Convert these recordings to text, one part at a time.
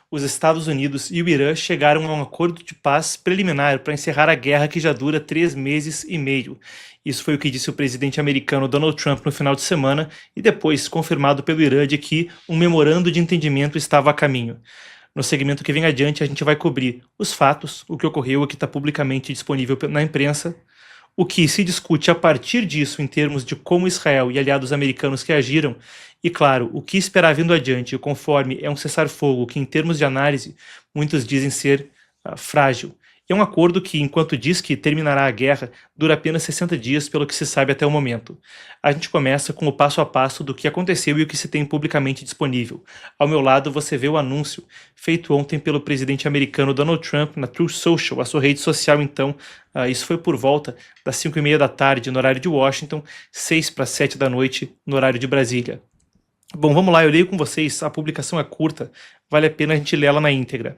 os Estados Unidos e o Irã chegaram a um acordo de paz preliminar para encerrar a guerra que já dura 3 meses e meio. Isso foi o que disse o presidente americano Donald Trump no final de semana e depois confirmado pelo Irã de que um memorando de entendimento estava a caminho. No segmento que vem adiante, a gente vai cobrir os fatos, o que ocorreu, o que está publicamente disponível na imprensa, o que se discute a partir disso em termos de como Israel e aliados americanos reagiram, e claro, o que esperar vindo adiante, conforme é um cessar-fogo que, em termos de análise, muitos dizem ser frágil. É um acordo que, enquanto diz que terminará a guerra, dura apenas 60 dias, pelo que se sabe até o momento. A gente começa com o passo a passo do que aconteceu e o que se tem publicamente disponível. Ao meu lado, você vê o anúncio feito ontem pelo presidente americano Donald Trump na Truth Social, a sua rede social. Então, isso foi por volta das 5h30 da tarde, no horário de Washington, 6 para 7 da noite, no horário de Brasília. Bom, vamos lá, eu leio com vocês, a publicação é curta, vale a pena a gente ler ela na íntegra.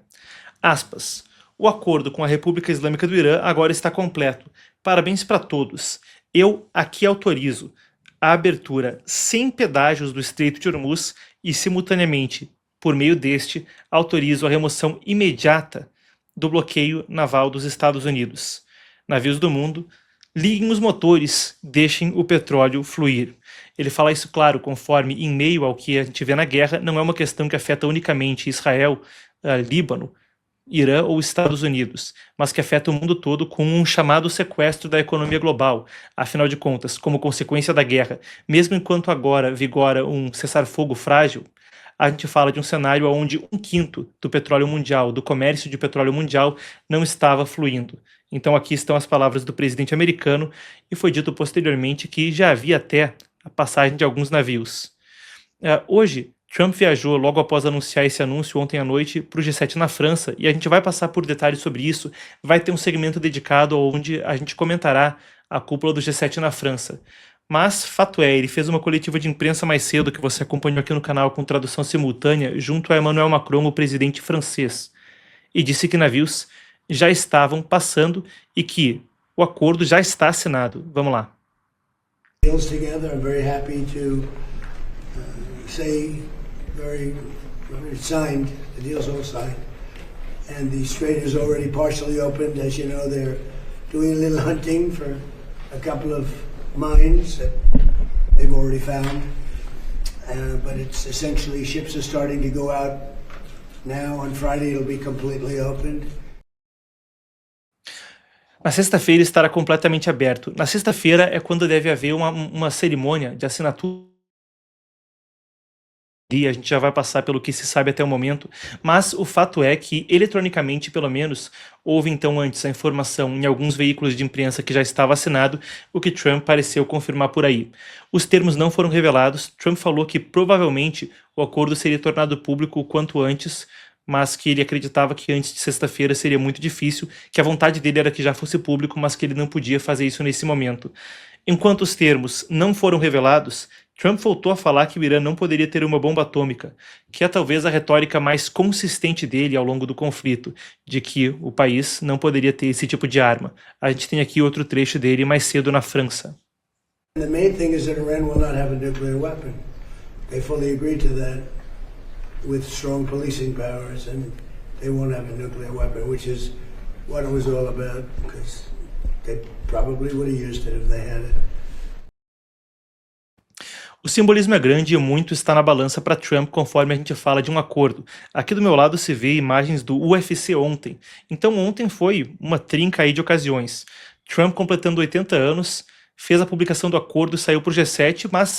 Aspas. O acordo com a República Islâmica do Irã agora está completo. Parabéns para todos. Eu aqui autorizo a abertura sem pedágios do Estreito de Hormuz e, simultaneamente, por meio deste, autorizo a remoção imediata do bloqueio naval dos Estados Unidos. Navios do mundo, liguem os motores, deixem o petróleo fluir. Ele fala isso, claro, conforme, em meio ao que a gente vê na guerra, não é uma questão que afeta unicamente Israel, Líbano, Irã ou Estados Unidos, mas que afeta o mundo todo com um chamado sequestro da economia global. Afinal de contas, como consequência da guerra, mesmo enquanto agora vigora um cessar-fogo frágil, a gente fala de um cenário onde 1/5 do petróleo mundial, do comércio de petróleo mundial, não estava fluindo. Então aqui estão as palavras do presidente americano e foi dito posteriormente que já havia até a passagem de alguns navios. Hoje, Trump viajou logo após anunciar esse anúncio ontem à noite para o G7 na França e a gente vai passar por detalhes sobre isso. Vai ter um segmento dedicado onde a gente comentará a cúpula do G7 na França. Mas, fato é, ele fez uma coletiva de imprensa mais cedo que você acompanhou aqui no canal com tradução simultânea junto a Emmanuel Macron, o presidente francês, e disse que navios já estavam passando e que o acordo já está assinado. Vamos lá. Signed, the deal's all signed, and the strait is already partially opened. As you know, they're doing a little hunting for a couple of mines that they've already found, but it's essentially ships are starting to go out now. On Friday, it'll be completely opened. Na sexta-feira estará completamente aberto. Na sexta-feira é quando deve haver uma cerimônia de assinatura. A gente já vai passar pelo que se sabe até o momento, mas o fato é que, eletronicamente pelo menos, houve então antes a informação em alguns veículos de imprensa que já estava assinado, o que Trump pareceu confirmar por aí. Os termos não foram revelados, Trump falou que provavelmente o acordo seria tornado público o quanto antes, mas que ele acreditava que antes de sexta-feira seria muito difícil, que a vontade dele era que já fosse público, mas que ele não podia fazer isso nesse momento. Enquanto os termos não foram revelados, Trump voltou a falar que o Irã não poderia ter uma bomba atômica, que é talvez a retórica mais consistente dele ao longo do conflito, de que o país não poderia ter esse tipo de arma. A gente tem aqui outro trecho dele mais cedo na França. The main thing is that Iran will not have a nuclear weapon. They fully agree to that with strong policing powers, and they won't have a nuclear weapon, which is what it was all about, because they probably would have used it if they had it. O simbolismo é grande e muito está na balança para Trump conforme a gente fala de um acordo. Aqui do meu lado se vê imagens do UFC ontem. Então ontem foi uma trinca aí de ocasiões. Trump completando 80 anos, fez a publicação do acordo e saiu para o G7, mas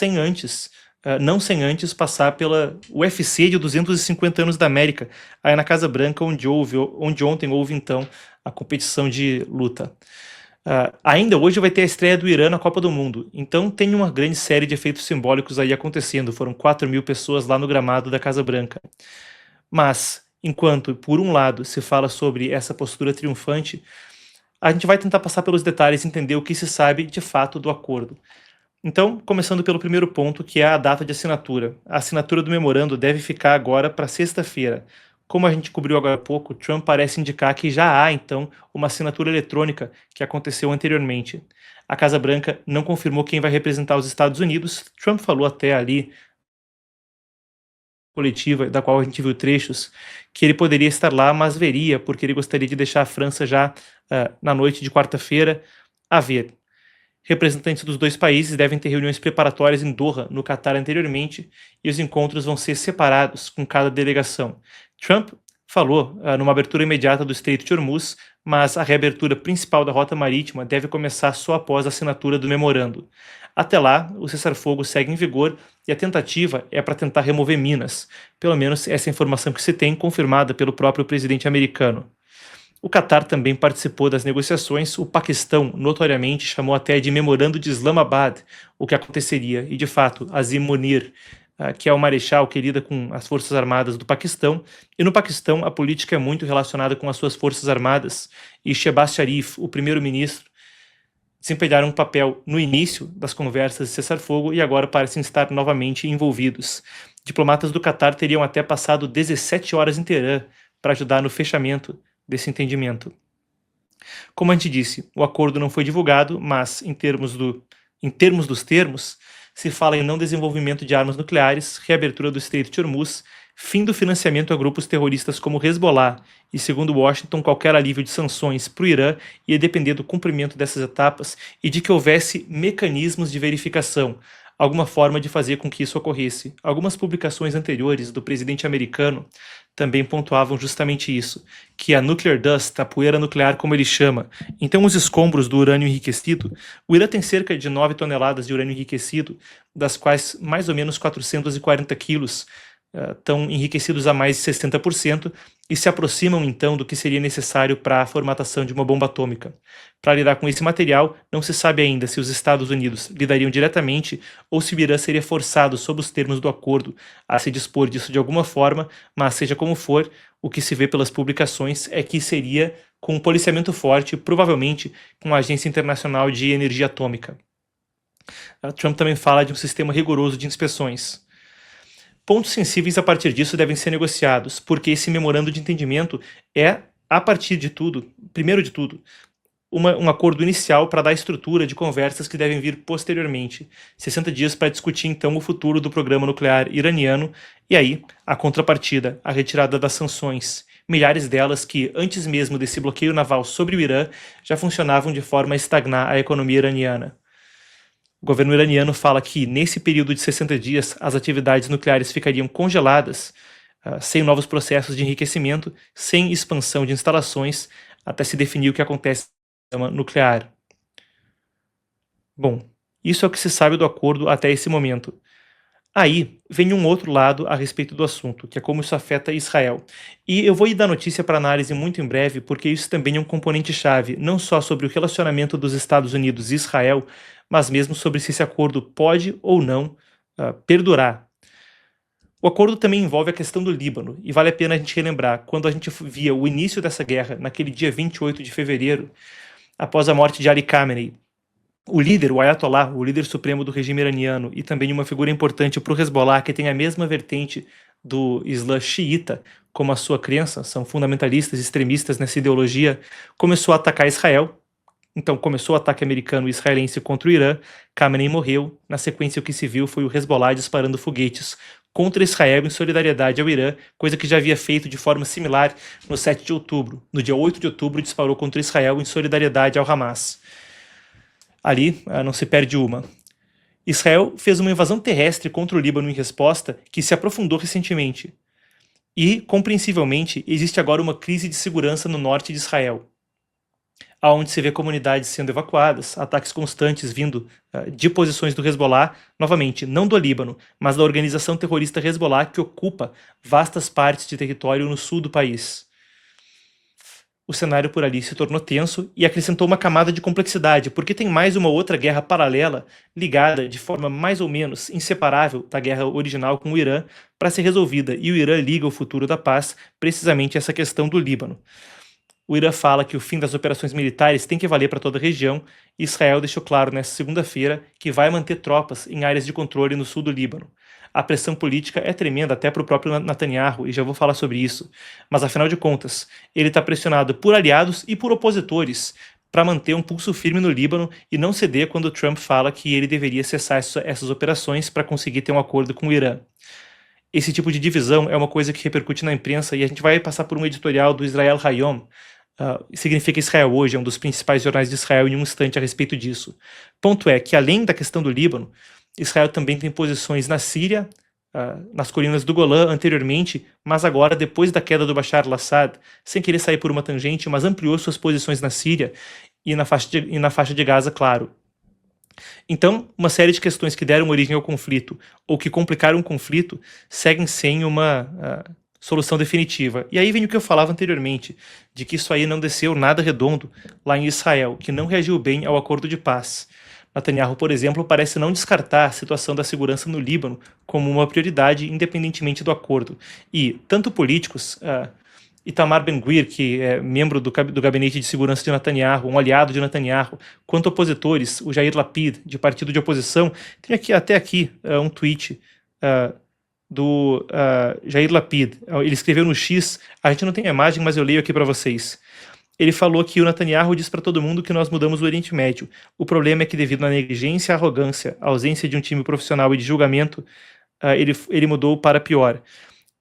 não sem antes passar pela UFC de 250 anos da América, aí na Casa Branca, onde ontem houve então a competição de luta. Ainda hoje vai ter a estreia do Irã na Copa do Mundo, então tem uma grande série de efeitos simbólicos aí acontecendo. Foram 4.000 pessoas lá no gramado da Casa Branca. Mas, enquanto por um lado se fala sobre essa postura triunfante, a gente vai tentar passar pelos detalhes e entender o que se sabe de fato do acordo. Então, começando pelo primeiro ponto, que é a data de assinatura. A assinatura do memorando deve ficar agora para sexta-feira. Como a gente cobriu agora há pouco, Trump parece indicar que já há, então, uma assinatura eletrônica que aconteceu anteriormente. A Casa Branca não confirmou quem vai representar os Estados Unidos. Trump falou até ali coletiva, da qual a gente viu trechos, que ele poderia estar lá, mas veria, porque ele gostaria de deixar a França já na noite de quarta-feira a ver. Representantes dos dois países devem ter reuniões preparatórias em Doha, no Catar, anteriormente, e os encontros vão ser separados com cada delegação. Trump falou numa abertura imediata do Estreito de Hormuz, mas a reabertura principal da rota marítima deve começar só após a assinatura do memorando. Até lá, o cessar-fogo segue em vigor e a tentativa é para tentar remover minas. Pelo menos essa é a informação que se tem, confirmada pelo próprio presidente americano. O Catar também participou das negociações. O Paquistão, notoriamente, chamou até de Memorando de Islamabad o que aconteceria. E, de fato, Azim Munir, que é o marechal que lida com as Forças Armadas do Paquistão. E no Paquistão, a política é muito relacionada com as suas Forças Armadas. E Shehbaz Sharif, o primeiro-ministro, desempenharam um papel no início das conversas de cessar-fogo e agora parecem estar novamente envolvidos. Diplomatas do Catar teriam até passado 17 horas em Teherã para ajudar no fechamento desse entendimento. Como a gente disse, o acordo não foi divulgado, mas em termos dos termos, se fala em não desenvolvimento de armas nucleares, reabertura do Estreito de Hormuz, fim do financiamento a grupos terroristas como Hezbollah e, segundo Washington, qualquer alívio de sanções para o Irã ia depender do cumprimento dessas etapas e de que houvesse mecanismos de verificação, alguma forma de fazer com que isso ocorresse. Algumas publicações anteriores do presidente americano também pontuavam justamente isso, que a nuclear dust, a poeira nuclear como ele chama, então os escombros do urânio enriquecido, o Irã tem cerca de 9 toneladas de urânio enriquecido, das quais mais ou menos 440 quilos estão enriquecidos a mais de 60% e se aproximam então do que seria necessário para a formatação de uma bomba atômica. Para lidar com esse material, não se sabe ainda se os Estados Unidos lidariam diretamente ou se o Irã seria forçado, sob os termos do acordo, a se dispor disso de alguma forma, mas seja como for, o que se vê pelas publicações é que seria com um policiamento forte, provavelmente com a Agência Internacional de Energia Atômica. Trump também fala de um sistema rigoroso de inspeções. Pontos sensíveis a partir disso devem ser negociados, porque esse memorando de entendimento é, a partir de tudo, primeiro de tudo, um acordo inicial para dar estrutura de conversas que devem vir posteriormente. 60 dias para discutir então o futuro do programa nuclear iraniano e aí a contrapartida, a retirada das sanções. Milhares delas que, antes mesmo desse bloqueio naval sobre o Irã, já funcionavam de forma a estagnar a economia iraniana. O governo iraniano fala que, nesse período de 60 dias, as atividades nucleares ficariam congeladas, sem novos processos de enriquecimento, sem expansão de instalações, até se definir o que acontece no sistema nuclear. Bom, isso é o que se sabe do acordo até esse momento. Aí vem um outro lado a respeito do assunto, que é como isso afeta Israel. E eu vou ir dar notícia para análise muito em breve, porque isso também é um componente-chave, não só sobre o relacionamento dos Estados Unidos e Israel, mas mesmo sobre se esse acordo pode ou não perdurar. O acordo também envolve a questão do Líbano, e vale a pena a gente relembrar, quando a gente via o início dessa guerra, naquele dia 28 de fevereiro, após a morte de Ali Khamenei, o líder, o Ayatollah, o líder supremo do regime iraniano e também uma figura importante para o Hezbollah, que tem a mesma vertente do Islã xiita como a sua crença, são fundamentalistas, extremistas nessa ideologia, começou a atacar Israel. Então começou o ataque americano e israelense contra o Irã, Khamenei morreu, na sequência o que se viu foi o Hezbollah disparando foguetes contra Israel em solidariedade ao Irã, coisa que já havia feito de forma similar no 7 de outubro. No dia 8 de outubro disparou contra Israel em solidariedade ao Hamas. Ali não se perde uma. Israel fez uma invasão terrestre contra o Líbano em resposta que se aprofundou recentemente. E, compreensivelmente, existe agora uma crise de segurança no norte de Israel, onde se vê comunidades sendo evacuadas, ataques constantes vindo de posições do Hezbollah, novamente, não do Líbano, mas da organização terrorista Hezbollah que ocupa vastas partes de território no sul do país. O cenário por ali se tornou tenso e acrescentou uma camada de complexidade, porque tem mais uma outra guerra paralela, ligada de forma mais ou menos inseparável da guerra original com o Irã, para ser resolvida, e o Irã liga o futuro da paz precisamente a essa questão do Líbano. O Irã fala que o fim das operações militares tem que valer para toda a região, e Israel deixou claro nesta segunda-feira que vai manter tropas em áreas de controle no sul do Líbano. A pressão política é tremenda até para o próprio Netanyahu, e já vou falar sobre isso. Mas, afinal de contas, ele está pressionado por aliados e por opositores para manter um pulso firme no Líbano e não ceder quando Trump fala que ele deveria cessar essas operações para conseguir ter um acordo com o Irã. esse tipo de divisão é uma coisa que repercute na imprensa, e a gente vai passar por um editorial do Israel Hayom, significa Israel Hoje, é um dos principais jornais de Israel, em um instante a respeito disso. Ponto é que, além da questão do Líbano, Israel também tem posições na Síria, nas colinas do Golã anteriormente, mas agora, depois da queda do Bashar al-Assad, sem querer sair por uma tangente, mas ampliou suas posições na Síria e na faixa de Gaza, claro. Então, uma série de questões que deram origem ao conflito ou que complicaram o conflito seguem sem uma solução definitiva. E aí vem o que eu falava anteriormente, de que isso aí não desceu nada redondo lá em Israel, que não reagiu bem ao acordo de paz. Netanyahu, por exemplo, parece não descartar a situação da segurança no Líbano como uma prioridade, independentemente do acordo. E tanto políticos, Itamar Ben-Gvir, que é membro do gabinete de segurança de Netanyahu, um aliado de Netanyahu, quanto opositores, o Yair Lapid, de partido de oposição, tem até aqui um tweet do Yair Lapid. Ele escreveu no X, a gente não tem a imagem, mas eu leio aqui para vocês. Ele falou que o Netanyahu diz para todo mundo que nós mudamos o Oriente Médio. O problema é que, devido à negligência, à arrogância, à ausência de um time profissional e de julgamento, ele mudou para pior.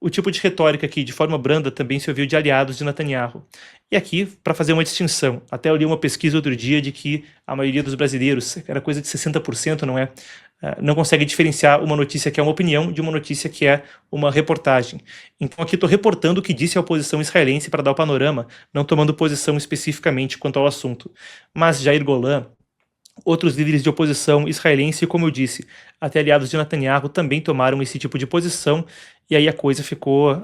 O tipo de retórica aqui, de forma branda, também se ouviu de aliados de Netanyahu. E aqui, para fazer uma distinção, até eu li uma pesquisa outro dia de que a maioria dos brasileiros, era coisa de 60%, não é? Não consegue diferenciar uma notícia que é uma opinião de uma notícia que é uma reportagem. Então aqui estou reportando o que disse a oposição israelense para dar o panorama, não tomando posição especificamente quanto ao assunto. Mas Jair Golan, outros líderes de oposição israelense, como eu disse, até aliados de Netanyahu, também tomaram esse tipo de posição, e aí a coisa ficou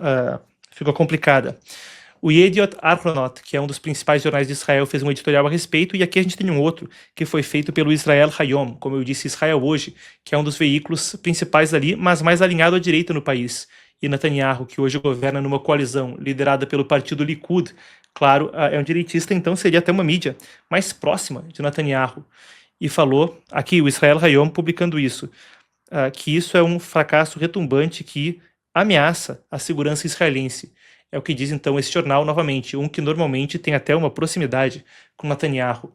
complicada. O Yediot Ahronot, que é um dos principais jornais de Israel, fez um editorial a respeito, e aqui a gente tem um outro, que foi feito pelo Israel Hayom, como eu disse, Israel Hoje, que é um dos veículos principais ali, mas mais alinhado à direita no país. E Netanyahu, que hoje governa numa coalizão liderada pelo partido Likud, claro, é um direitista, então seria até uma mídia mais próxima de Netanyahu. E falou, aqui o Israel Hayom publicando isso, que isso é um fracasso retumbante que ameaça a segurança israelense. É o que diz então esse jornal novamente, um que normalmente tem até uma proximidade com Netanyahu.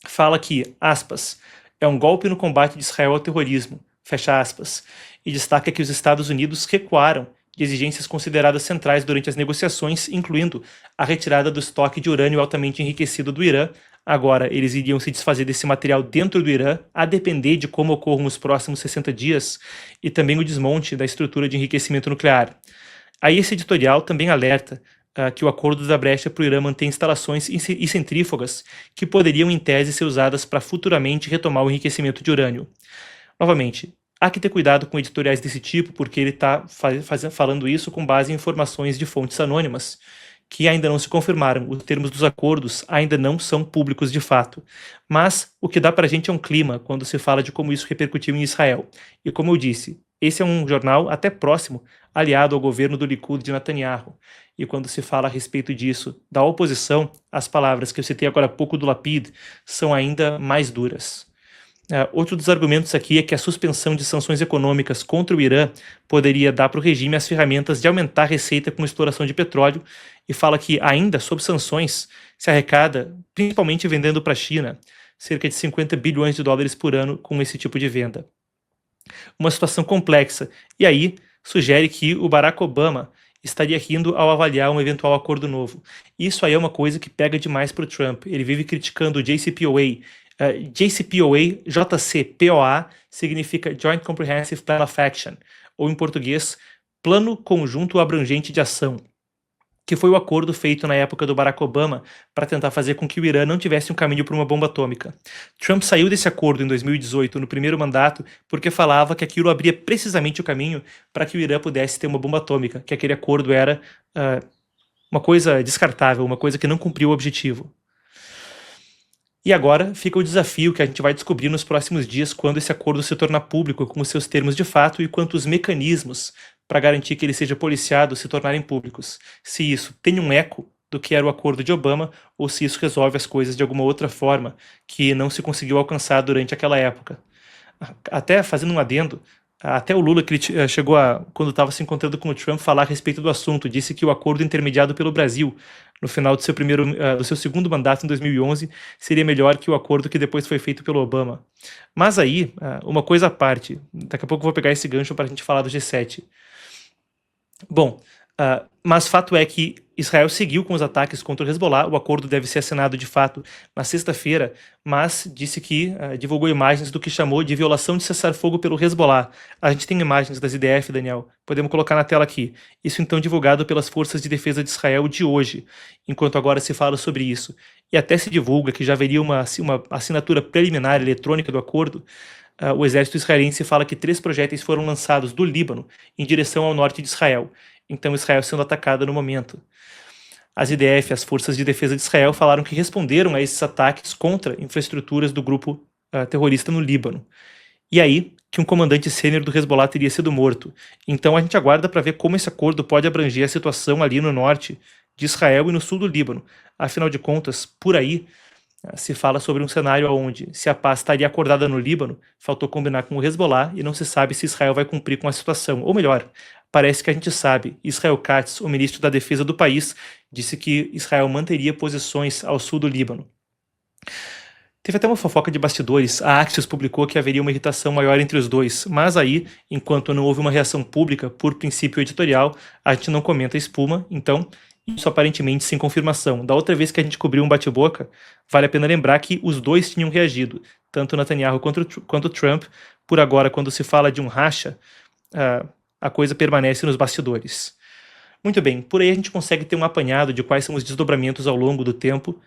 Fala que, aspas, é um golpe no combate de Israel ao terrorismo, fecha aspas, e destaca que os Estados Unidos recuaram de exigências consideradas centrais durante as negociações, incluindo a retirada do estoque de urânio altamente enriquecido do Irã. Agora, eles iriam se desfazer desse material dentro do Irã, a depender de como ocorram os próximos 60 dias, e também o desmonte da estrutura de enriquecimento nuclear. Aí esse editorial também alerta que o acordo da brecha para o Irã mantém instalações e centrífugas que poderiam, em tese, ser usadas para futuramente retomar o enriquecimento de urânio. Novamente, há que ter cuidado com editoriais desse tipo, porque ele está falando isso com base em informações de fontes anônimas, que ainda não se confirmaram. Os termos dos acordos ainda não são públicos de fato. Mas o que dá para a gente é um clima quando se fala de como isso repercutiu em Israel. E como eu disse, esse é um jornal até próximo, aliado ao governo do Likud de Netanyahu. E quando se fala a respeito disso, da oposição, as palavras que eu citei agora há pouco do Lapid são ainda mais duras. Outro dos argumentos aqui é que a suspensão de sanções econômicas contra o Irã poderia dar para o regime as ferramentas de aumentar a receita com exploração de petróleo, e fala que ainda sob sanções se arrecada, principalmente vendendo para a China, cerca de 50 bilhões de dólares por ano com esse tipo de venda. Uma situação complexa, e aí sugere que o Barack Obama estaria rindo ao avaliar um eventual acordo novo. Isso aí é uma coisa que pega demais para o Trump. Ele vive criticando o JCPOA. JCPOA significa Joint Comprehensive Plan of Action, ou em português, Plano Conjunto Abrangente de Ação, que foi o acordo feito na época do Barack Obama para tentar fazer com que o Irã não tivesse um caminho para uma bomba atômica. Trump saiu desse acordo em 2018, no primeiro mandato, porque falava que aquilo abria precisamente o caminho para que o Irã pudesse ter uma bomba atômica, que aquele acordo era uma coisa descartável, uma coisa que não cumpriu o objetivo. E agora fica o desafio que a gente vai descobrir nos próximos dias quando esse acordo se tornar público com os seus termos de fato e quanto os mecanismos para garantir que ele seja policiado se tornarem públicos. Se isso tem um eco do que era o acordo de Obama ou se isso resolve as coisas de alguma outra forma que não se conseguiu alcançar durante aquela época. Até fazendo um adendo, até o Lula chegou quando estava se encontrando com o Trump, falar a respeito do assunto. Disse que o acordo intermediado pelo Brasil no final do seu segundo mandato em 2011 seria melhor que o acordo que depois foi feito pelo Obama. Mas aí, uma coisa à parte, daqui a pouco eu vou pegar esse gancho para a gente falar do G7. Bom, mas fato é que Israel seguiu com os ataques contra o Hezbollah. O acordo deve ser assinado de fato na sexta-feira, mas disse que divulgou imagens do que chamou de violação de cessar-fogo pelo Hezbollah. A gente tem imagens das IDF, Daniel, podemos colocar na tela aqui. Isso então divulgado pelas Forças de Defesa de Israel de hoje, enquanto agora se fala sobre isso. E até se divulga que já haveria uma assinatura preliminar eletrônica do acordo. O exército israelense fala que 3 projéteis foram lançados do Líbano em direção ao norte de Israel. Então Israel sendo atacada no momento. As IDF, as Forças de Defesa de Israel, falaram que responderam a esses ataques contra infraestruturas do grupo terrorista no Líbano. E aí que um comandante sênior do Hezbollah teria sido morto. Então a gente aguarda para ver como esse acordo pode abranger a situação ali no norte de Israel e no sul do Líbano. Afinal de contas, por aí se fala sobre um cenário onde, se a paz estaria acordada no Líbano, faltou combinar com o Hezbollah e não se sabe se Israel vai cumprir com a situação. Ou melhor, parece que a gente sabe. Israel Katz, o ministro da Defesa do país, disse que Israel manteria posições ao sul do Líbano. Teve até uma fofoca de bastidores. A Axios publicou que haveria uma irritação maior entre os dois, mas aí, enquanto não houve uma reação pública por princípio editorial, a gente não comenta a espuma, então isso aparentemente sem confirmação. Da outra vez que a gente cobriu um bate-boca, vale a pena lembrar que os dois tinham reagido, tanto Netanyahu quanto Trump. Por agora, quando se fala de um racha, a coisa permanece nos bastidores. Muito bem, por aí a gente consegue ter um apanhado de quais são os desdobramentos ao longo do tempo,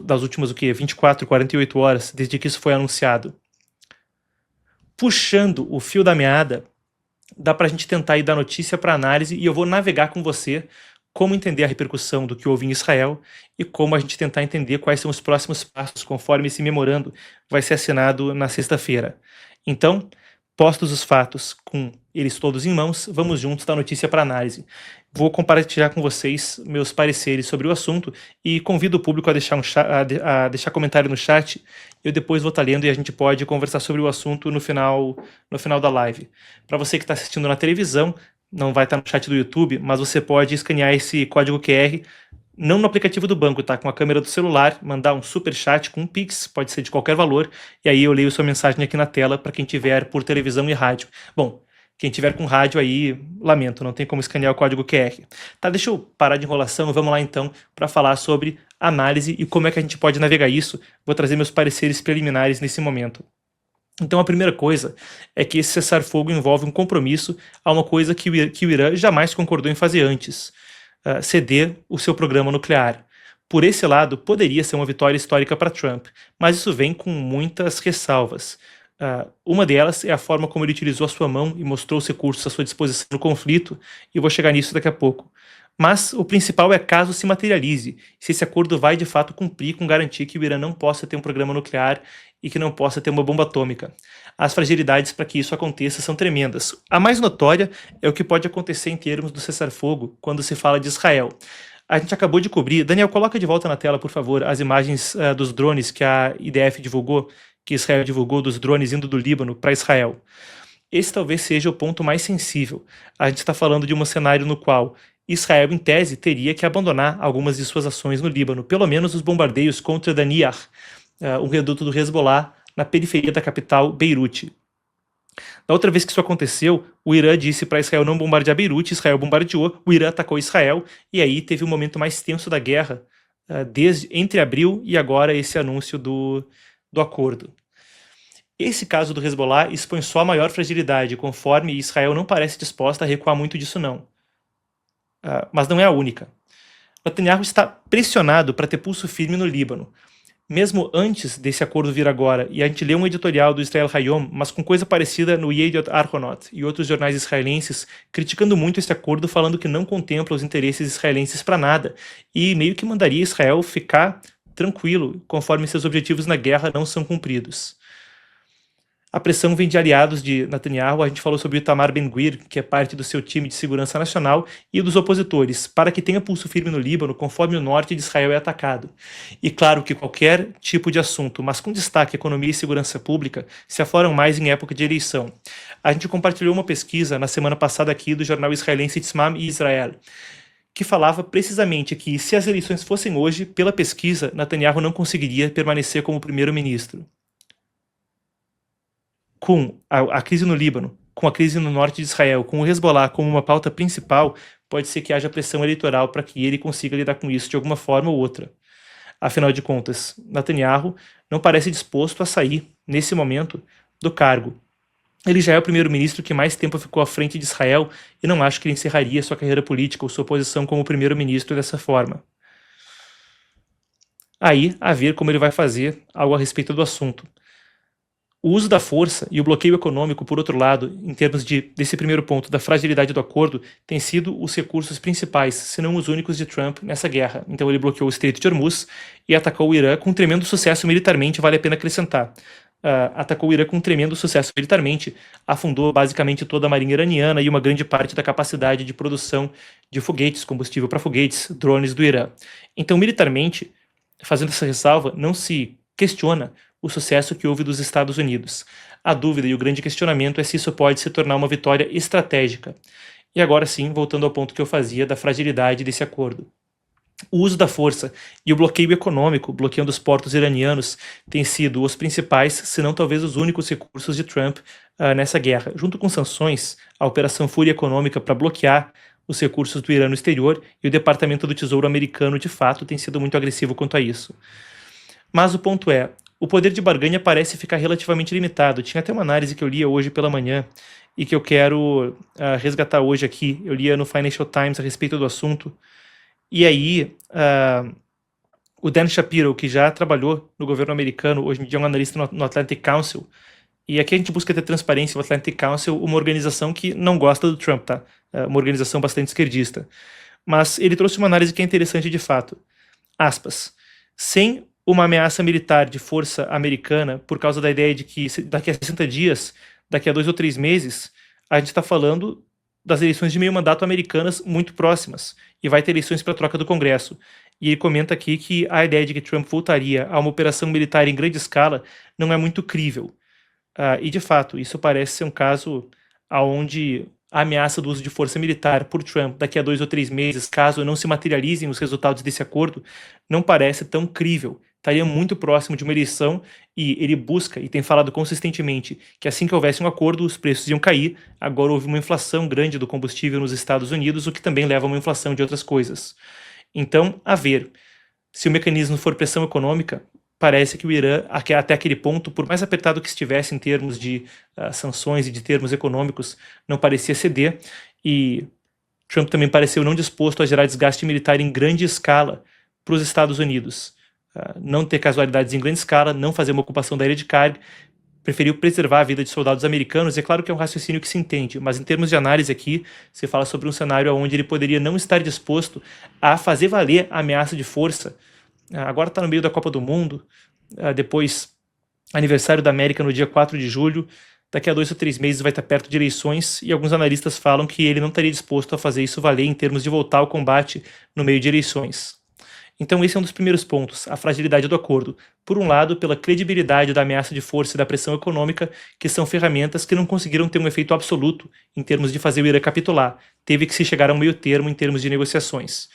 das últimas 24, 48 horas, desde que isso foi anunciado. Puxando o fio da meada, dá para a gente tentar ir da notícia para análise e eu vou navegar com você como entender a repercussão do que houve em Israel e como a gente tentar entender quais são os próximos passos conforme esse memorando vai ser assinado na sexta-feira. Então, postos os fatos com eles todos em mãos, vamos juntos da notícia para análise. Vou compartilhar com vocês meus pareceres sobre o assunto e convido o público a deixar comentário no chat. Eu depois vou estar lendo e a gente pode conversar sobre o assunto no final da live. Para você que está assistindo na televisão, não vai estar no chat do YouTube, mas você pode escanear esse código QR, não no aplicativo do banco, tá? Com a câmera do celular, mandar um super chat com um Pix, pode ser de qualquer valor, e aí eu leio sua mensagem aqui na tela para quem tiver por televisão e rádio. Bom, quem tiver com rádio aí, lamento, não tem como escanear o código QR. Tá, deixa eu parar de enrolação, vamos lá então para falar sobre análise e como é que a gente pode navegar isso. Vou trazer meus pareceres preliminares nesse momento. Então a primeira coisa é que esse cessar-fogo envolve um compromisso a uma coisa que o Irã jamais concordou em fazer antes, ceder o seu programa nuclear. Por esse lado, poderia ser uma vitória histórica para Trump, mas isso vem com muitas ressalvas. Uma delas é a forma como ele utilizou a sua mão e mostrou os recursos à sua disposição no conflito, e vou chegar nisso daqui a pouco. Mas o principal é caso se materialize, se esse acordo vai de fato cumprir com garantir que o Irã não possa ter um programa nuclear e que não possa ter uma bomba atômica. As fragilidades para que isso aconteça são tremendas. A mais notória é o que pode acontecer em termos do cessar-fogo quando se fala de Israel. A gente acabou de cobrir. Daniel, coloca de volta na tela, por favor, as imagens dos drones que a IDF divulgou, que Israel divulgou dos drones indo do Líbano para Israel. Esse talvez seja o ponto mais sensível. A gente está falando de um cenário no qual Israel, em tese, teria que abandonar algumas de suas ações no Líbano, pelo menos os bombardeios contra Daniah, um reduto do Hezbollah na periferia da capital, Beirute. Da outra vez que isso aconteceu, o Irã disse para Israel não bombardear Beirute, Israel bombardeou, o Irã atacou Israel, e aí teve um momento mais tenso da guerra, entre abril e agora esse anúncio do acordo. Esse caso do Hezbollah expõe só a maior fragilidade, conforme Israel não parece disposta a recuar muito disso não. Mas não é a única. Netanyahu está pressionado para ter pulso firme no Líbano. Mesmo antes desse acordo vir agora, e a gente lê um editorial do Israel Hayom, mas com coisa parecida no Yediot Ahronot e outros jornais israelenses, criticando muito esse acordo, falando que não contempla os interesses israelenses para nada, e meio que mandaria Israel ficar tranquilo, conforme seus objetivos na guerra não são cumpridos. A pressão vem de aliados de Netanyahu, a gente falou sobre o Itamar Ben-Gvir, que é parte do seu time de segurança nacional, e dos opositores, para que tenha pulso firme no Líbano, conforme o norte de Israel é atacado. E claro que qualquer tipo de assunto, mas com destaque economia e segurança pública, se afloram mais em época de eleição. A gente compartilhou uma pesquisa na semana passada aqui do jornal israelense Tzmam e Israel, que falava precisamente que, se as eleições fossem hoje, pela pesquisa, Netanyahu não conseguiria permanecer como primeiro-ministro. Com a crise no Líbano, com a crise no norte de Israel, com o Hezbollah como uma pauta principal, pode ser que haja pressão eleitoral para que ele consiga lidar com isso de alguma forma ou outra. Afinal de contas, Netanyahu não parece disposto a sair, nesse momento, do cargo. Ele já é o primeiro-ministro que mais tempo ficou à frente de Israel e não acho que ele encerraria sua carreira política ou sua posição como primeiro-ministro dessa forma. Aí, a ver como ele vai fazer algo a respeito do assunto. O uso da força e o bloqueio econômico, por outro lado, em termos desse primeiro ponto, da fragilidade do acordo, têm sido os recursos principais, se não os únicos de Trump nessa guerra. Então ele bloqueou o Estreito de Hormuz e atacou o Irã com tremendo sucesso militarmente, vale a pena acrescentar. Atacou o Irã com tremendo sucesso militarmente, afundou basicamente toda a marinha iraniana e uma grande parte da capacidade de produção de foguetes, combustível para foguetes, drones do Irã. Então, militarmente, fazendo essa ressalva, não se questiona o sucesso que houve dos Estados Unidos. A dúvida e o grande questionamento é se isso pode se tornar uma vitória estratégica. E agora sim, voltando ao ponto que eu fazia da fragilidade desse acordo. O uso da força e o bloqueio econômico, bloqueando os portos iranianos, têm sido os principais, se não talvez os únicos recursos de Trump nessa guerra. Junto com sanções, a Operação Fúria Econômica para bloquear os recursos do Irã no exterior e o Departamento do Tesouro americano, de fato, tem sido muito agressivo quanto a isso. Mas o ponto é, o poder de barganha parece ficar relativamente limitado. Tinha até uma análise que eu lia hoje pela manhã e que eu quero resgatar hoje aqui. Eu lia no Financial Times a respeito do assunto. E aí, o Dan Shapiro, que já trabalhou no governo americano, hoje em dia é um analista no Atlantic Council, e aqui a gente busca ter transparência. O Atlantic Council, uma organização que não gosta do Trump, tá? Uma organização bastante esquerdista. Mas ele trouxe uma análise que é interessante de fato. Aspas. Sem uma ameaça militar de força americana, por causa da ideia de que daqui a 60 dias, daqui a 2 ou 3 meses, a gente está falando das eleições de meio mandato americanas muito próximas, e vai ter eleições para troca do Congresso. E ele comenta aqui que a ideia de que Trump voltaria a uma operação militar em grande escala não é muito crível. E de fato, isso parece ser um caso onde a ameaça do uso de força militar por Trump daqui a 2 ou 3 meses, caso não se materializem os resultados desse acordo, não parece tão crível. Estaria muito próximo de uma eleição e ele busca e tem falado consistentemente que assim que houvesse um acordo, os preços iam cair. Agora houve uma inflação grande do combustível nos Estados Unidos, o que também leva a uma inflação de outras coisas. Então, a ver, se o mecanismo for pressão econômica, parece que o Irã, até aquele ponto, por mais apertado que estivesse em termos de sanções e de termos econômicos, não parecia ceder, e Trump também pareceu não disposto a gerar desgaste militar em grande escala para os Estados Unidos. Não ter casualidades em grande escala, não fazer uma ocupação da área de carga, preferiu preservar a vida de soldados americanos. É claro que é um raciocínio que se entende, mas em termos de análise aqui, se fala sobre um cenário onde ele poderia não estar disposto a fazer valer a ameaça de força. Agora está no meio da Copa do Mundo, depois aniversário da América no dia 4 de julho, daqui a 2 ou 3 meses vai estar perto de eleições, e alguns analistas falam que ele não estaria disposto a fazer isso valer em termos de voltar ao combate no meio de eleições. Então esse é um dos primeiros pontos, a fragilidade do acordo. Por um lado, pela credibilidade da ameaça de força e da pressão econômica, que são ferramentas que não conseguiram ter um efeito absoluto em termos de fazer o Irã capitular. Teve que se chegar a um meio termo em termos de negociações.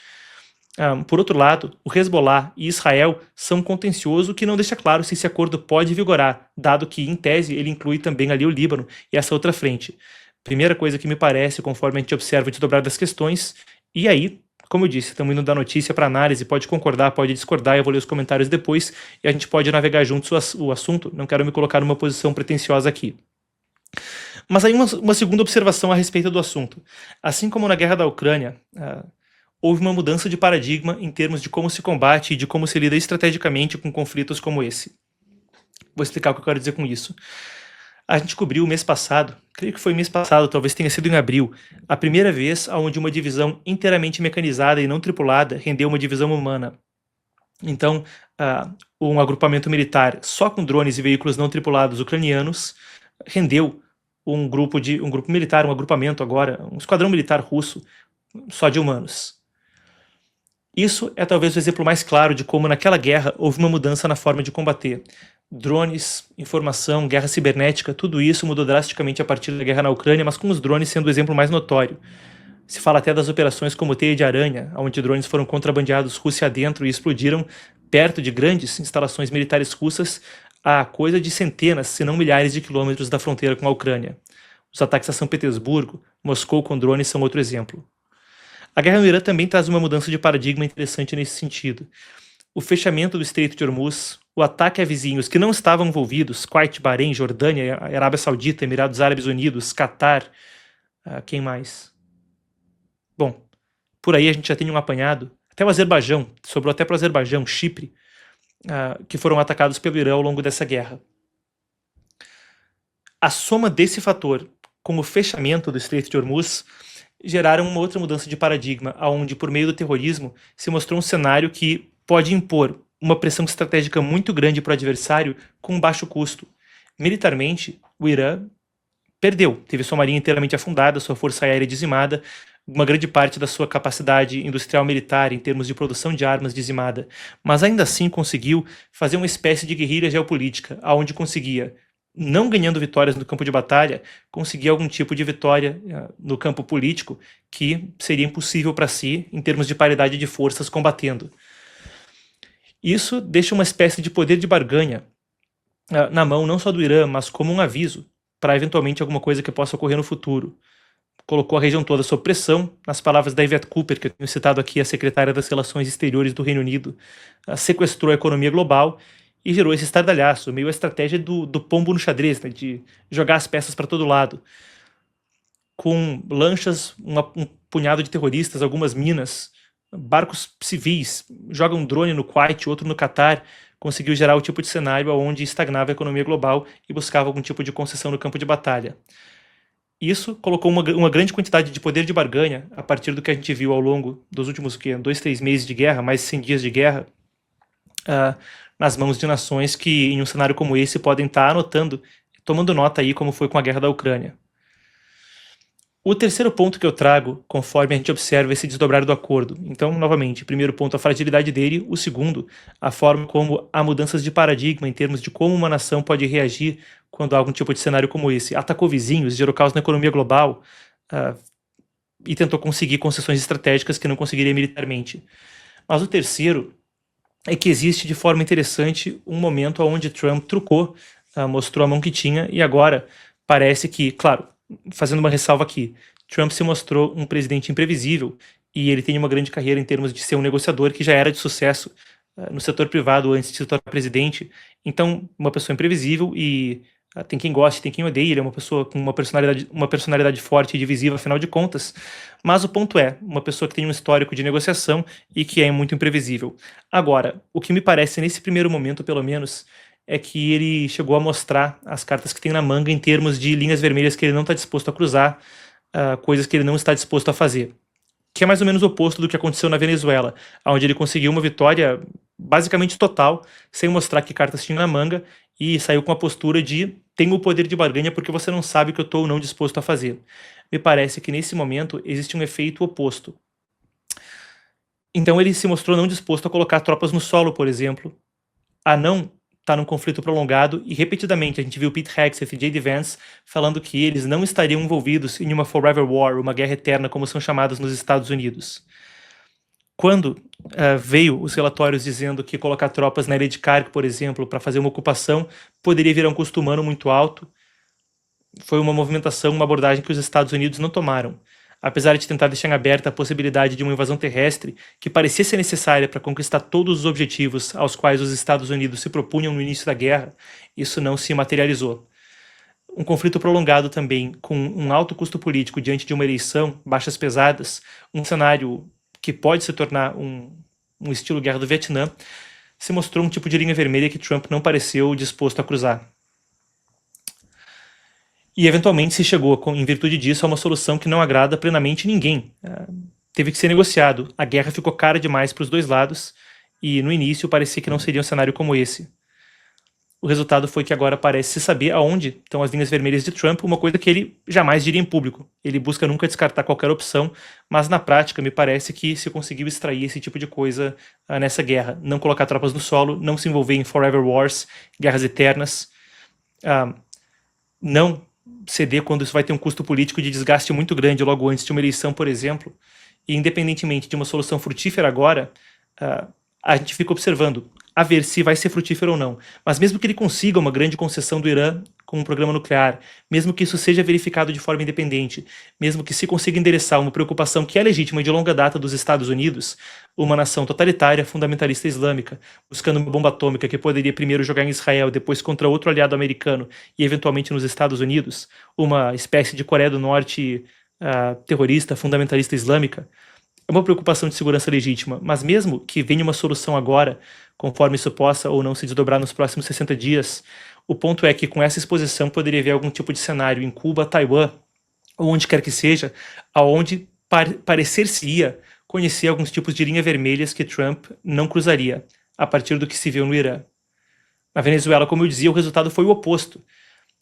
Por outro lado, o Hezbollah e Israel são um contencioso que não deixa claro se esse acordo pode vigorar, dado que, em tese, ele inclui também ali o Líbano e essa outra frente. Primeira coisa que me parece, conforme a gente observa o desdobrar das questões, e aí, como eu disse, estamos indo da notícia para análise, pode concordar, pode discordar, eu vou ler os comentários depois e a gente pode navegar juntos o assunto, não quero me colocar numa posição pretensiosa aqui. Mas aí uma segunda observação a respeito do assunto. Assim como na guerra da Ucrânia, houve uma mudança de paradigma em termos de como se combate e de como se lida estrategicamente com conflitos como esse. Vou explicar o que eu quero dizer com isso. A gente cobriu o mês passado, creio que foi mês passado, talvez tenha sido em abril, a primeira vez onde uma divisão inteiramente mecanizada e não tripulada rendeu uma divisão humana. Então, um agrupamento militar só com drones e veículos não tripulados ucranianos rendeu um grupo militar, um agrupamento agora, um esquadrão militar russo só de humanos. Isso é talvez o exemplo mais claro de como naquela guerra houve uma mudança na forma de combater. Drones, informação, guerra cibernética, tudo isso mudou drasticamente a partir da guerra na Ucrânia, mas com os drones sendo o exemplo mais notório. Se fala até das operações como Teia de Aranha, onde drones foram contrabandeados Rússia adentro e explodiram perto de grandes instalações militares russas a coisa de centenas, se não milhares de quilômetros da fronteira com a Ucrânia. Os ataques a São Petersburgo, Moscou com drones são outro exemplo. A guerra no Irã também traz uma mudança de paradigma interessante nesse sentido. O fechamento do Estreito de Hormuz, o ataque a vizinhos que não estavam envolvidos, Kuwait, Bahrein, Jordânia, Arábia Saudita, Emirados Árabes Unidos, Catar, quem mais? Bom, por aí a gente já tem um apanhado, até o Azerbaijão, sobrou até para o Azerbaijão, Chipre, que foram atacados pelo Irã ao longo dessa guerra. A soma desse fator com o fechamento do Estreito de Hormuz geraram uma outra mudança de paradigma, onde, por meio do terrorismo, se mostrou um cenário que pode impor uma pressão estratégica muito grande para o adversário com baixo custo. Militarmente, o Irã perdeu, teve sua marinha inteiramente afundada, sua força aérea dizimada, uma grande parte da sua capacidade industrial militar em termos de produção de armas dizimada, mas ainda assim conseguiu fazer uma espécie de guerrilha geopolítica, onde conseguia, não ganhando vitórias no campo de batalha, conseguir algum tipo de vitória no campo político que seria impossível para si em termos de paridade de forças combatendo. Isso deixa uma espécie de poder de barganha na mão não só do Irã, mas como um aviso para eventualmente alguma coisa que possa ocorrer no futuro. Colocou a região toda sob pressão, nas palavras da Yvette Cooper, que eu tenho citado aqui, a secretária das Relações Exteriores do Reino Unido, sequestrou a economia global e gerou esse estardalhaço, meio a estratégia do pombo no xadrez, né, de jogar as peças para todo lado. Com lanchas, um punhado de terroristas, algumas minas, barcos civis, joga um drone no Kuwait, outro no Catar, conseguiu gerar o tipo de cenário onde estagnava a economia global e buscava algum tipo de concessão no campo de batalha. Isso colocou uma grande quantidade de poder de barganha, a partir do que a gente viu ao longo dos últimos 2, 3 meses de guerra, mais de 100 dias de guerra, nas mãos de nações que, em um cenário como esse, podem estar tomando nota aí, como foi com a guerra da Ucrânia. O terceiro ponto que eu trago, conforme a gente observa esse desdobrar do acordo. Então, novamente, primeiro ponto, a fragilidade dele. O segundo, a forma como há mudanças de paradigma em termos de como uma nação pode reagir quando há algum tipo de cenário como esse. Atacou vizinhos, gerou caos na economia global e tentou conseguir concessões estratégicas que não conseguiria militarmente. Mas o terceiro é que existe de forma interessante um momento onde Trump trucou, mostrou a mão que tinha e agora parece que, claro, fazendo uma ressalva aqui, Trump se mostrou um presidente imprevisível e ele tem uma grande carreira em termos de ser um negociador que já era de sucesso no setor privado antes de se tornar presidente. Então, uma pessoa imprevisível e tem quem goste, tem quem odeie, ele é uma pessoa com uma personalidade forte e divisiva, afinal de contas, mas o ponto é, uma pessoa que tem um histórico de negociação e que é muito imprevisível. Agora, o que me parece nesse primeiro momento, pelo menos, é que ele chegou a mostrar as cartas que tem na manga em termos de linhas vermelhas que ele não está disposto a cruzar, coisas que ele não está disposto a fazer. Que é mais ou menos o oposto do que aconteceu na Venezuela, onde ele conseguiu uma vitória basicamente total, sem mostrar que cartas tinha na manga, e saiu com a postura de tenho o poder de barganha porque você não sabe o que eu estou ou não disposto a fazer. Me parece que nesse momento existe um efeito oposto. Então ele se mostrou não disposto a colocar tropas no solo, por exemplo, a não estar num conflito prolongado, e repetidamente a gente viu Pete Hegseth e J.D. Vance falando que eles não estariam envolvidos em uma forever war, uma guerra eterna, como são chamadas nos Estados Unidos. Quando veio os relatórios dizendo que colocar tropas na ilha de Khark, por exemplo, para fazer uma ocupação, poderia virar um custo humano muito alto, foi uma movimentação, uma abordagem que os Estados Unidos não tomaram. Apesar de tentar deixar em aberta a possibilidade de uma invasão terrestre que parecia ser necessária para conquistar todos os objetivos aos quais os Estados Unidos se propunham no início da guerra, isso não se materializou. Um conflito prolongado também, com um alto custo político diante de uma eleição, baixas pesadas, um cenário que pode se tornar um estilo guerra do Vietnã, se mostrou um tipo de linha vermelha que Trump não pareceu disposto a cruzar. E eventualmente se chegou, em virtude disso, a uma solução que não agrada plenamente ninguém. Teve que ser negociado. A guerra ficou cara demais para os dois lados e no início parecia que não seria um cenário como esse. O resultado foi que agora parece se saber aonde estão as linhas vermelhas de Trump, uma coisa que ele jamais diria em público. Ele busca nunca descartar qualquer opção, mas na prática me parece que se conseguiu extrair esse tipo de coisa nessa guerra. Não colocar tropas no solo, não se envolver em forever wars, guerras eternas, não ceder quando isso vai ter um custo político de desgaste muito grande logo antes de uma eleição, por exemplo. E independentemente de uma solução frutífera agora, a gente fica observando a ver se vai ser frutífero ou não. Mas mesmo que ele consiga uma grande concessão do Irã com um programa nuclear, mesmo que isso seja verificado de forma independente, mesmo que se consiga endereçar uma preocupação que é legítima e de longa data dos Estados Unidos, uma nação totalitária, fundamentalista islâmica, buscando uma bomba atômica que poderia primeiro jogar em Israel, depois contra outro aliado americano e eventualmente nos Estados Unidos, uma espécie de Coreia do Norte terrorista, fundamentalista islâmica, é uma preocupação de segurança legítima, mas mesmo que venha uma solução agora, conforme isso possa ou não se desdobrar nos próximos 60 dias, o ponto é que com essa exposição poderia haver algum tipo de cenário em Cuba, Taiwan, ou onde quer que seja, aonde parecer-se-ia conhecer alguns tipos de linhas vermelhas que Trump não cruzaria, a partir do que se viu no Irã. Na Venezuela, como eu dizia, o resultado foi o oposto.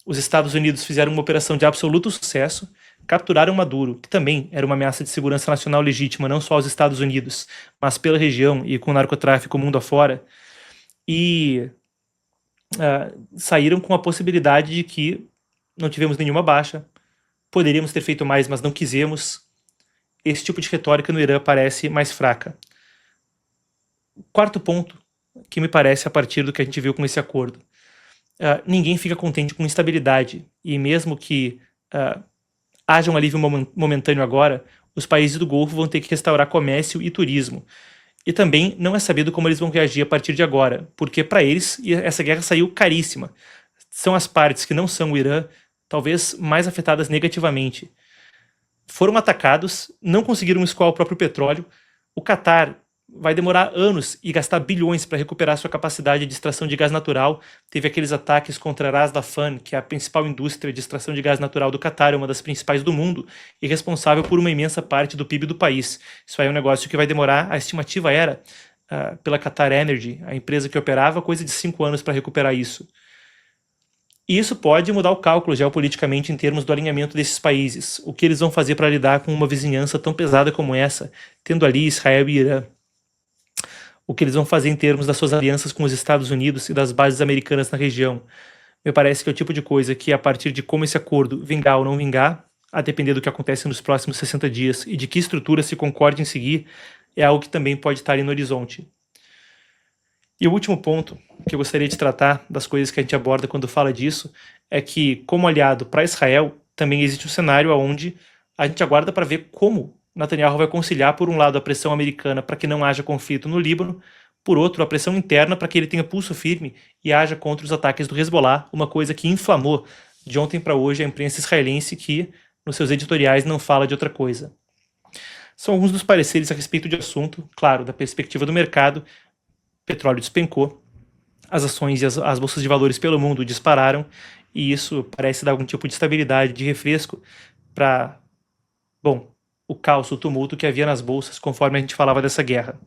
Os Estados Unidos fizeram uma operação de absoluto sucesso, capturaram Maduro, que também era uma ameaça de segurança nacional legítima não só aos Estados Unidos, mas pela região e com o narcotráfico mundo afora, e saíram com a possibilidade de que não tivemos nenhuma baixa, poderíamos ter feito mais, mas não quisemos. Esse tipo de retórica no Irã parece mais fraca. Quarto ponto, que me parece a partir do que a gente viu com esse acordo. Ninguém fica contente com instabilidade, e mesmo que haja um alívio momentâneo agora, os países do Golfo vão ter que restaurar comércio e turismo. E também não é sabido como eles vão reagir a partir de agora, porque para eles essa guerra saiu caríssima. São as partes que não são o Irã, talvez mais afetadas negativamente. Foram atacados, não conseguiram escoar o próprio petróleo. O Catar vai demorar anos e gastar bilhões para recuperar sua capacidade de extração de gás natural. Teve aqueles ataques contra a Ras Laffan, que é a principal indústria de extração de gás natural do Catar, uma das principais do mundo, e responsável por uma imensa parte do PIB do país. Isso aí é um negócio que vai demorar, a estimativa era, pela Qatar Energy, a empresa que operava, coisa de 5 anos para recuperar isso. E isso pode mudar o cálculo geopoliticamente em termos do alinhamento desses países. O que eles vão fazer para lidar com uma vizinhança tão pesada como essa, tendo ali Israel e Irã. O que eles vão fazer em termos das suas alianças com os Estados Unidos e das bases americanas na região. Me parece que é o tipo de coisa que, a partir de como esse acordo vingar ou não vingar, a depender do que acontece nos próximos 60 dias e de que estrutura se concorde em seguir, é algo que também pode estar no horizonte. E o último ponto que eu gostaria de tratar das coisas que a gente aborda quando fala disso é que, como aliado para Israel, também existe um cenário onde a gente aguarda para ver como Netanyahu vai conciliar, por um lado, a pressão americana para que não haja conflito no Líbano, por outro, a pressão interna para que ele tenha pulso firme e haja contra os ataques do Hezbollah, uma coisa que inflamou de ontem para hoje a imprensa israelense, que, nos seus editoriais, não fala de outra coisa. São alguns dos pareceres a respeito do assunto. Claro, da perspectiva do mercado, petróleo despencou, as ações e as bolsas de valores pelo mundo dispararam, e isso parece dar algum tipo de estabilidade, de refresco para, o caos, o tumulto que havia nas bolsas conforme a gente falava dessa guerra.